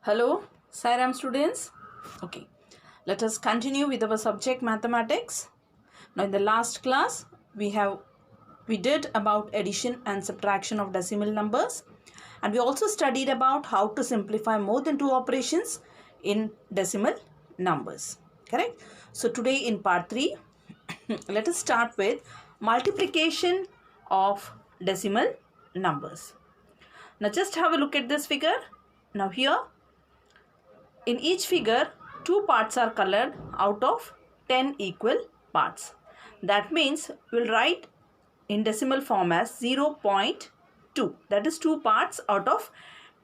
Hello, Sairam students. Okay, let us continue with our subject mathematics. Now, in the last class, we did about addition and subtraction of decimal numbers, and we also studied about how to simplify more than two operations in decimal numbers. Correct? So today in part 3, let us start with multiplication of decimal numbers. Now just have a look at this figure. Now here in each figure, two parts are colored out of 10 equal parts. That means we'll write in decimal form as 0.2. That is two parts out of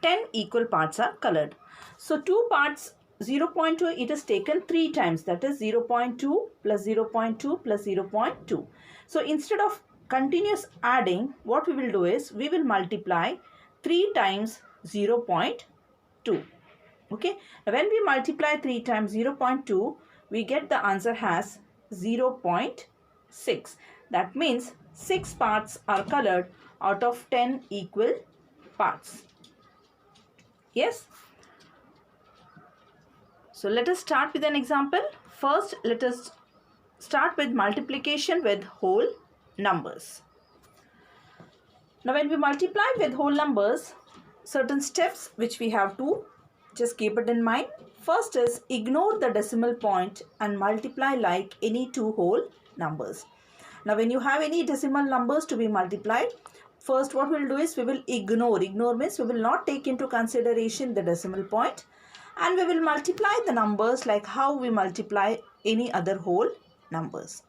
10 equal parts are colored. So two parts 0.2 it is taken 3 times. That is 0.2 plus 0.2 plus 0.2. So instead of continuous adding, what we will do is we will multiply 3 times 0.2. Okay, when we multiply 3 times 0.2, we get the answer as 0.6. That means 6 parts are colored out of 10 equal parts. Yes. So let us start with an example. First, let us start with multiplication with whole numbers. Now, when we multiply with whole numbers, certain steps which we have to just keep it in mind. First is ignore the decimal point and multiply like any two whole numbers. Now when you have any decimal numbers to be multiplied, first what we will do is we will ignore. Ignore means we will not take into consideration the decimal point, and we will multiply the numbers like how we multiply any other whole numbers.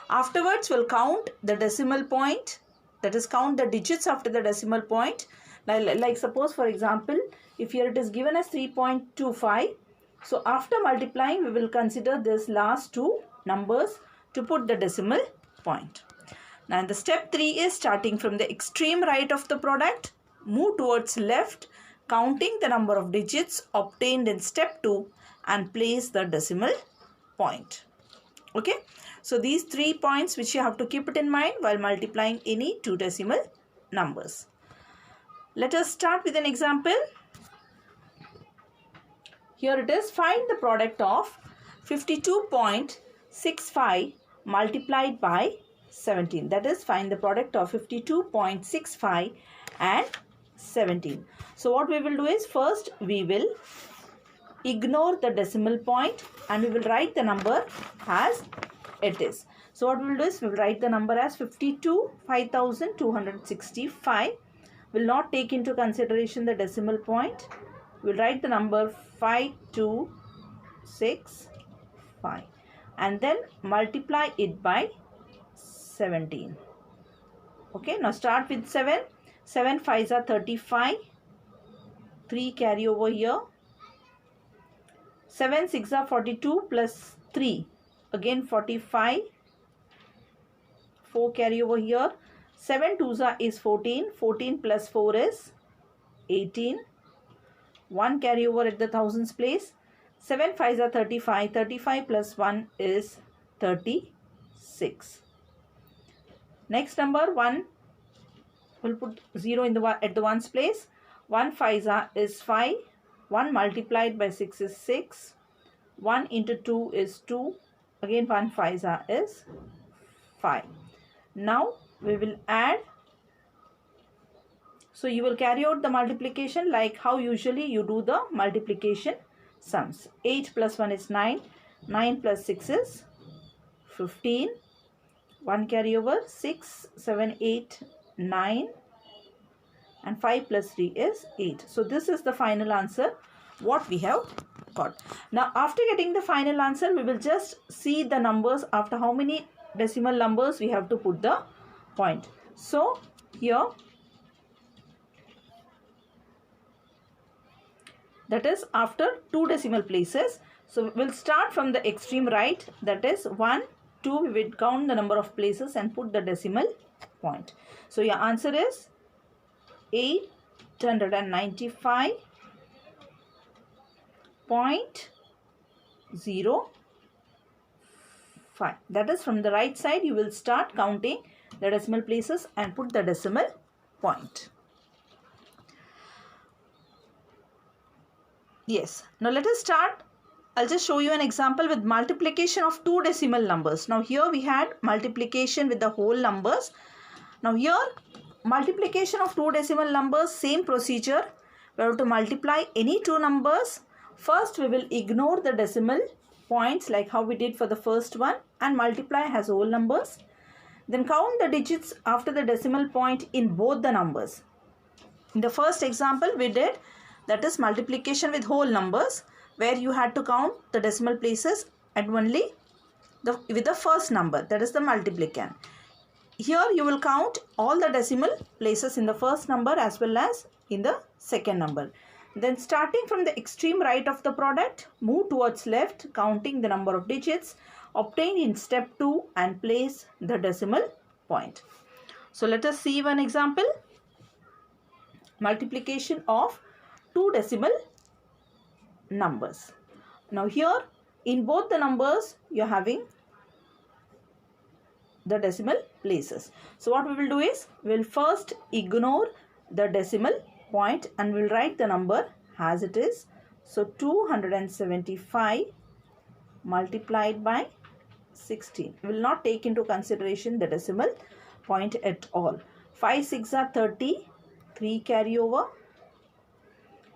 Afterwards we'll count the decimal point, that is count the digits after the decimal point. Like suppose for example, if here it is given as 3.25, so after multiplying we will consider this last two numbers to put the decimal point. Now the step 3 is starting from the extreme right of the product, move towards left, counting the number of digits obtained in step 2 and place the decimal point. Okay, so these 3 points which you have to keep it in mind while multiplying any two decimal numbers. Let us start with an example. Here it is, find the product of 52.65 multiplied by 17. That is, find the product of 52.65 and 17. So what we will do is, first we will ignore the decimal point and we will write the number as it is. So what we will do is, we will write the number as 52,265. Will not take into consideration the decimal point. We'll write the number 5265 and then multiply it by 17. Okay, now start with 7. 7 5s are 35. 3 carry over here. 7 6 are 42 plus 3. Again 45. 4 carry over here. 7 2s are is 14. 14 plus 4 is 18. 1 carry over at the thousands place. 7 5s are 35. 35 plus 1 is 36. Next number 1. We'll put 0 in at the ones place. 1 5s are is 5. 1 multiplied by 6 is 6. 1 into 2 is 2. Again 1 5s are is 5. Now we will add. So you will carry out the multiplication like how usually you do the multiplication sums. 8 plus 1 is 9. 9 plus 6 is 15. 1 carry over. 6, 7, 8, 9. And 5 plus 3 is 8. So this is the final answer what we have got. Now after getting the final answer, we will just see the numbers after how many decimal numbers we have to put the point. So here, that is after 2 decimal places. So we'll start from the extreme right, that is 1, 2, we will count the number of places and put the decimal point. So your answer is 895.05. That is from the right side you will start counting the decimal places and put the decimal point. Yes. Now let us start. I'll just show you an example with multiplication of two decimal numbers. Now here we had multiplication with the whole numbers. Now here multiplication of two decimal numbers, same procedure. We have to multiply any two numbers. First we will ignore the decimal points like how we did for the first one and multiply as whole numbers. Then count the digits after the decimal point in both the numbers. In the first example we did, that is multiplication with whole numbers, where you had to count the decimal places and only with the first number, that is the multiplicand. Here you will count all the decimal places in the first number as well as in the second number. Then starting from the extreme right of the product, move towards left, counting the number of digits obtained in step 2 and place the decimal point. So let us see one example. Multiplication of two decimal numbers. Now here in both the numbers you are having the decimal places. So what we will do is, we will first ignore the decimal point and we will write the number as it is. So 275 multiplied by 16. We will not take into consideration the decimal point at all. 5 6 are 30, 3 carry over,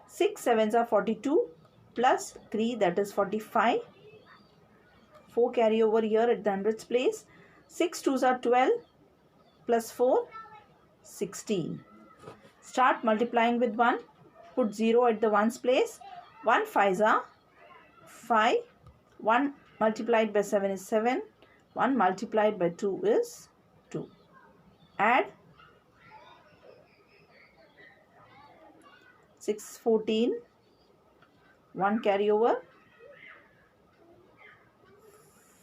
6 7s are 42 plus 3, that is 45, 4 carry over here at the hundreds place, 6 2s are 12 plus 4, 16. Start multiplying with 1, put 0 at the ones place, 1 5s are 5, 1 multiplied by 7 is 7, 1 multiplied by 2 is 2. Add 6 14, 1 carry over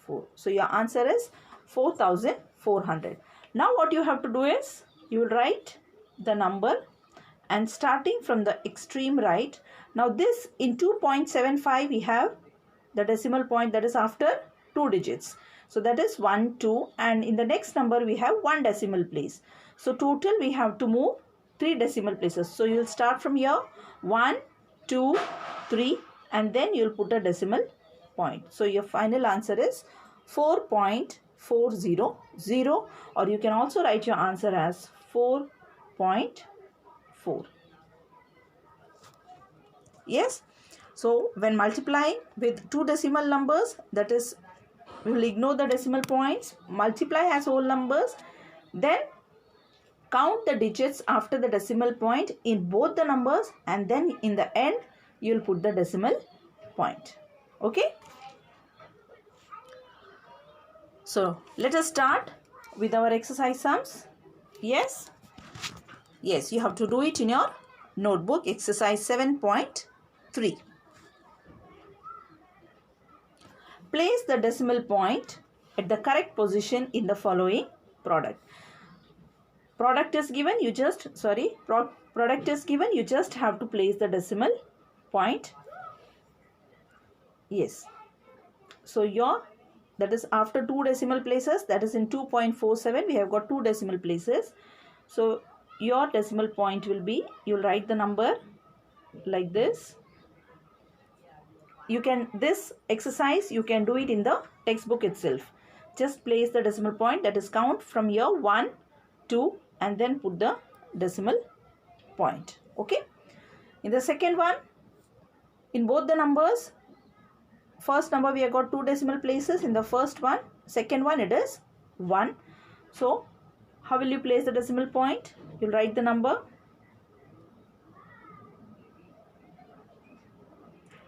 4. So your answer is 4400. Now what you have to do is, you will write the number and starting from the extreme right. Now this in 2.75 we have the decimal point, that is after 2 digits. So that is 1 2, and in the next number we have 1 decimal place. So total we have to move 3 decimal places. So you will start from here 1 2 3 and then you will put a decimal point. So your final answer is 4.400, or you can also write your answer as 4.4. Yes. So when multiplying with two decimal numbers, that is, we will ignore the decimal points, multiply as whole numbers, then count the digits after the decimal point in both the numbers, and then in the end you will put the decimal point. Okay. So let us start with our exercise sums. Yes. Yes, you have to do it in your notebook. Exercise 7.3. Place the decimal point at the correct position in the following product. Product is given, you just have to place the decimal point. Yes. So that is after 2 decimal places, that is in 2.47 we have got 2 decimal places. So your decimal point will be, you will write the number like this. This exercise you can do it in the textbook itself. Just place the decimal point, that is count from here 1 2 and then put the decimal point. Okay. In the second one, in both the numbers, first number we have got 2 decimal places in the first one, second one it is 1. So how will you place the decimal point? You will write the number,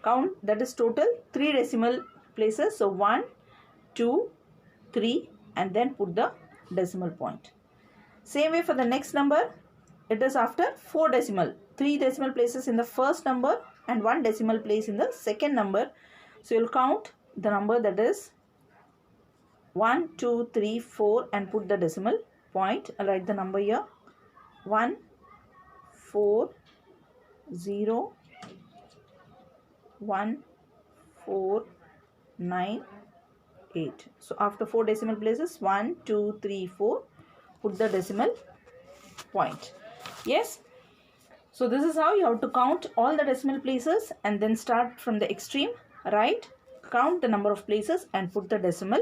count, that is total 3 decimal places. So 1 2 3 and then put the decimal point. Same way for the next number, it is after 3 decimal places in the first number and 1 decimal place in the second number. So you will count the number, that is 1 2 3 4 and put the decimal point. I'll write the number here, 1 4 0 1 4 9 8. So after 4 decimal places, 1 2 3 4, put the decimal point. Yes. So this is how you have to count all the decimal places and then start from the extreme right, count the number of places and put the decimal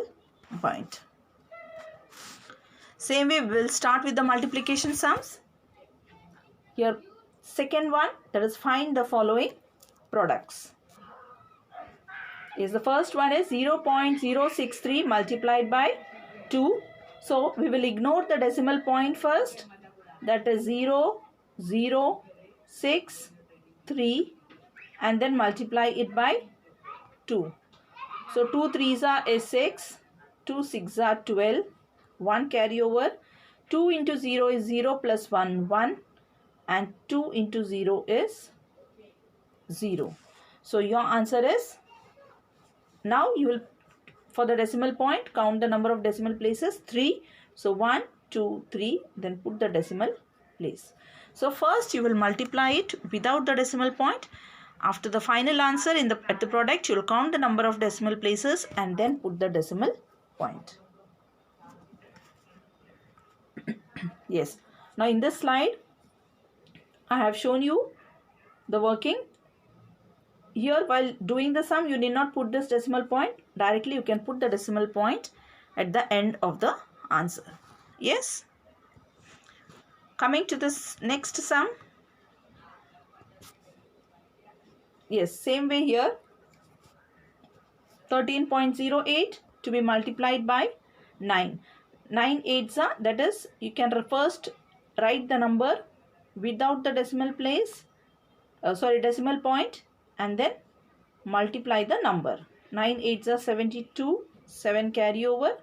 point. Same way we will start with the multiplication sums. Here second one, that is find the following products. Is the first one is 0.063 multiplied by 2. So we will ignore the decimal point first. That is 0.063 and then multiply it by 2. So 2 3s are 6, 2 6s are 12, 1 carry over, 2 into 0 is 0 plus 1 1 and 2 into 0 is 0. So your answer is, now you will, for the decimal point, count the number of decimal places 3. So 1 2 3, then put the decimal place. So first you will multiply it without the decimal point. After the final answer at the product, you will count the number of decimal places and then put the decimal point. Yes. Now in this slide, I have shown you the working. Here while doing the sum, you need not put this decimal point. Directly you can put the decimal point at the end of the answer. Yes. Coming to this next sum. Yes, same way here. 13.08 to be multiplied by 9. 9 8s are, that is, you can first write the number without the decimal place, decimal point, and then multiply the number. 9 8s are 72, 7 carry over,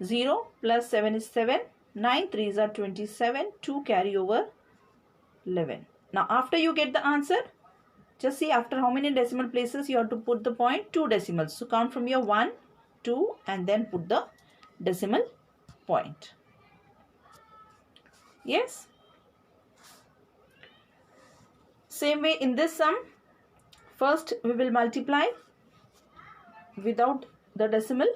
0 plus 7 is 7, 9 3s are 27, 2 carry over, 11. Now after you get the answer, just see after how many decimal places you have to put the point. 2 decimals. So count from your 1, 2 and then put the decimal point. Yes. Same way in this sum, first we will multiply without the decimal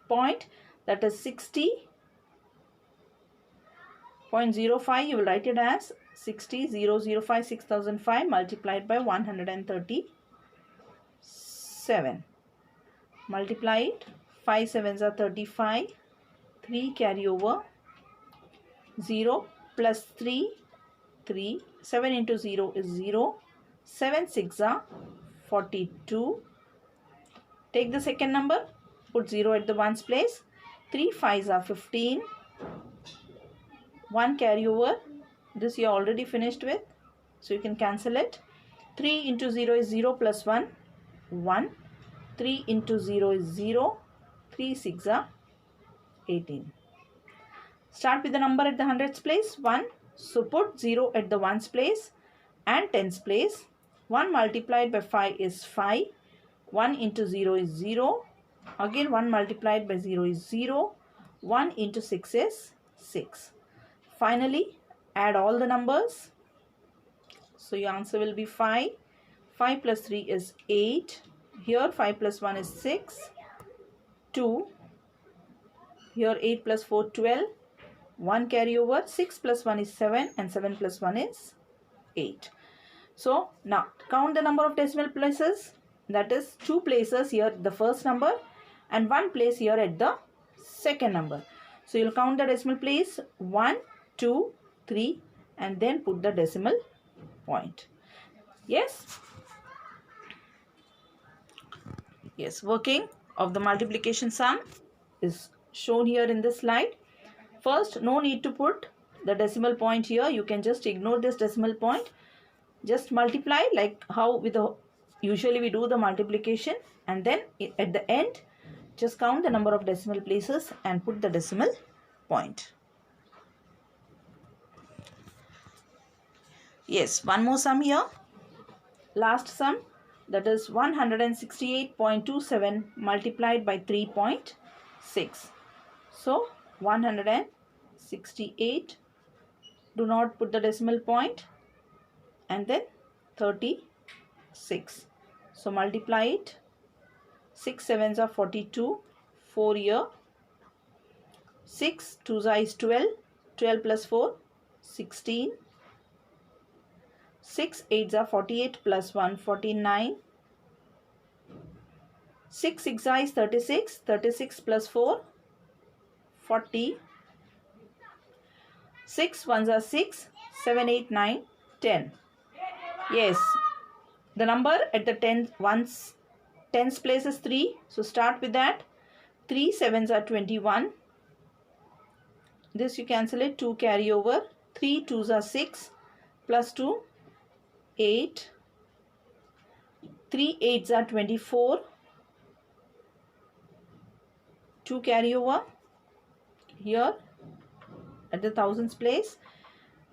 point, that is 60.05. You will write it as 60,005 6005 multiplied by 137. Multiply it. 5 7s are 35. 3 carry over. 0 plus 3 3. 7 into 0 is 0. 7 6 are 42. Take the second number. Put 0 at the ones place. 3 5s are 15. 1 carry over. This you are already finished with, so you can cancel it. 3 into 0 is 0 plus 1, 1. 3 into 0 is 0. 3 6 are 18. Start with the number at the hundreds place, 1. So put 0 at the ones place and tens place. 1 multiplied by 5 is 5. 1 into 0 is 0. Again 1 multiplied by 0 is 0. 1 into 6 is 6. Finally, add all the numbers. So your answer will be 5. 5 plus 3 is 8. Here 5 plus 1 is 6. 2. Here 8 plus 4 12. 1 carry over. 6 plus 1 is 7 and 7 plus 1 is 8. So now count the number of decimal places. That is 2 places here the first number and 1 place here at the second number. So you will count the decimal place 1, 2, 3 and then put the decimal point. Yes. Yes, working of the multiplication sum is shown here in this slide. First, no need to put the decimal point here. You can just ignore this decimal point. Just multiply like how usually we do the multiplication, and then at the end just count the number of decimal places and put the decimal point. Yes, one more sum here. Last sum, that is 168.27 multiplied by 3.6. So 168, do not put the decimal point, and then 36. So multiply it. 6 7s are 42. 4 here. 6 2s is 12. 12 plus 4, 16. 6 8s are 48 plus 1 49. 6 6 is 36. 36 plus 4 40. 6 1s are 6. 7 8 9 10. Yes, the number at the tens place is 3. So start with that. 3 7s are 21. This you cancel it. 2 carry over. 3 2s are 6. Plus 2 8. 3 8s are 24. 2 carry over here at the thousands place.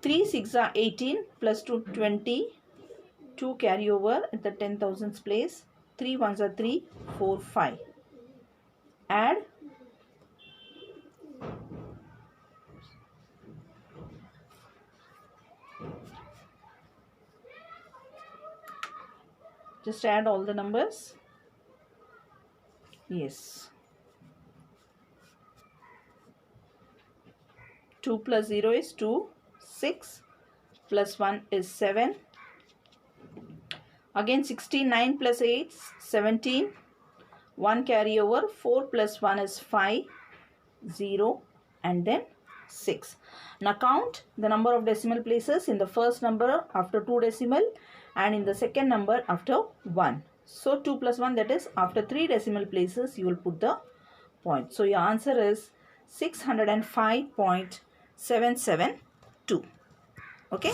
3 6 are 18 plus 2 20. 2 carry over at the 10,000s place. 3 1s are 3 4 5. Add. Just add all the numbers. Yes. 2 plus 0 is 2. 6 plus 1 is 7. Again 16. 9 plus 8 17. 1 carry over. 4 plus 1 is 5. 0 and then 6. Now count the number of decimal places in the first number after 2 decimal and in the second number after 1. So 2 plus 1, that is after 3 decimal places you will put the point. So your answer is 605.772. Okay.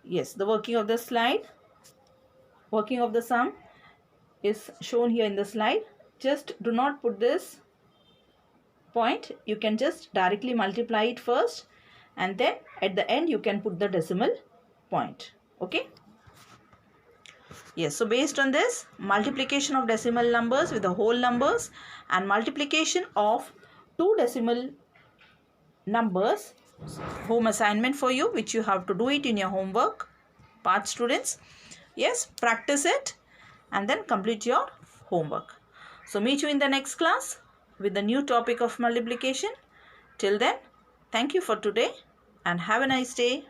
Yes, the working of the slide, working of the sum is shown here in the slide. Just do not put this point. You can just directly multiply it first and then at the end you can put the decimal point. Okay. Yes, so based on this, multiplication of decimal numbers with the whole numbers and multiplication of 2 decimal numbers, home assignment for you, which you have to do it in your homework part, students. Yes, practice it and then complete your homework. So meet you in the next class with the new topic of multiplication. Till then, thank you for today and have a nice day.